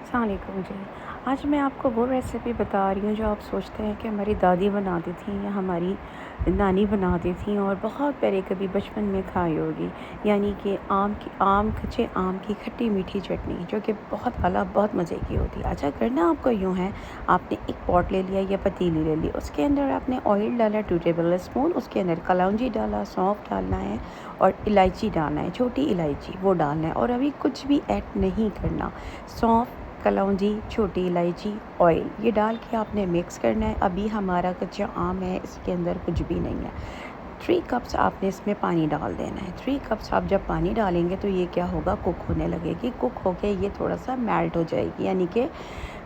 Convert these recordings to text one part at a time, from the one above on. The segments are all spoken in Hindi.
अस्सलाम वालेकुम जी। आज मैं आपको वो रेसिपी बता रही हूँ जो आप सोचते हैं कि हमारी दादी बनाती थी या हमारी नानी बनाती थी और बहुत पहले कभी बचपन में खाई होगी। यानी कि कच्चे आम की खट्टी मीठी चटनी जो कि बहुत आला बहुत मज़े की होती है। अच्छा, करना आपको यूँ है, आपने एक पॉट ले लिया या पतीली ले ली, उसके अंदर आपने ऑयल डाला 2 टेबल स्पून, उसके अंदर कलौंजी डाला, सौंफ डालना है और इलायची डालना है, छोटी इलायची वो डालना है और अभी कुछ भी ऐड नहीं करना। सौंफ, कलौंजी, छोटी इलायची, ऑयल ये डाल के आपने मिक्स करना है। अभी हमारा कच्चा आम है, इसके अंदर कुछ भी नहीं है। 3 कप्स आपने इसमें पानी डाल देना है। 3 कप्स आप जब पानी डालेंगे तो ये क्या होगा, कुक होने लगेगी। कुक होके ये थोड़ा सा मेल्ट हो जाएगी, यानी कि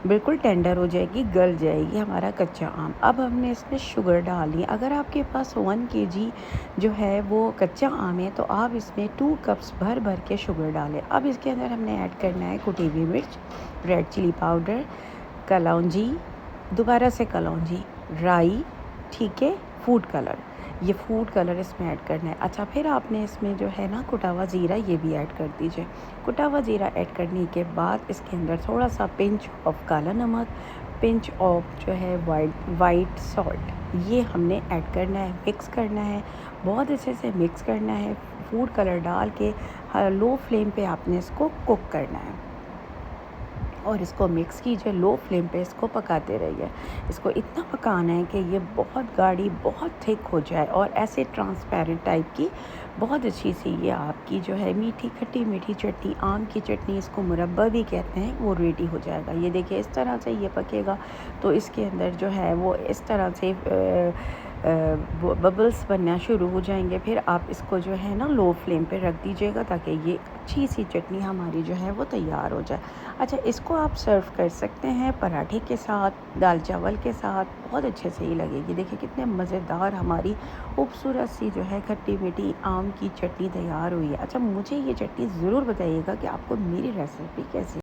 बिल्कुल टेंडर हो जाएगी, गल जाएगी हमारा कच्चा आम। अब हमने इसमें शुगर डालनी है। अगर आपके पास 1 केजी जो है वो कच्चा आम है तो आप इसमें 2 कप्स भर भर के शुगर डालें। अब इसके अंदर हमने ऐड करना है कुटी हुई मिर्च, रेड चिली पाउडर, कलौंजी, दोबारा से कलौंजी, राई, ठीक है, फूड कलर। ये फूड कलर इसमें ऐड करना है। अच्छा, फिर आपने इसमें जो है ना कुटा हुआ ज़ीरा ये भी ऐड कर दीजिए। कुटा हुआ ज़ीरा ऐड करने के बाद इसके अंदर थोड़ा सा पिंच ऑफ काला नमक, पिंच ऑफ जो है वाइट सॉल्ट ये हमने ऐड करना है, मिक्स करना है, बहुत अच्छे से मिक्स करना है। फूड कलर डाल के लो फ्लेम पे आपने इसको कुक करना है और इसको मिक्स कीजिए। लो फ्लेम पे इसको पकाते रहिए। इसको इतना पकाना है कि ये बहुत गाढ़ी, बहुत थिक हो जाए और ऐसे ट्रांसपेरेंट टाइप की बहुत अच्छी सी ये आपकी जो है मीठी खट्टी मीठी चटनी, आम की चटनी, इसको मुरब्बा भी कहते हैं, वो रेडी हो जाएगा। ये देखिए इस तरह से ये पकेगा तो इसके अंदर जो है वो इस तरह से बबल्स बनना शुरू हो जाएंगे। फिर आप इसको जो है ना लो फ्लेम पे रख दीजिएगा ताकि ये अच्छी सी चटनी हमारी जो है वो तैयार हो जाए। अच्छा, इसको आप सर्व कर सकते हैं पराठे के साथ, दाल चावल के साथ, बहुत अच्छे से ही लगेगी। देखिए कितने मज़ेदार हमारी खूबसूरत सी जो है खट्टी मीठी आम की चटनी तैयार हुई है। अच्छा, मुझे ये चटनी ज़रूर बताइएगा कि आपको मेरी रेसिपी कैसी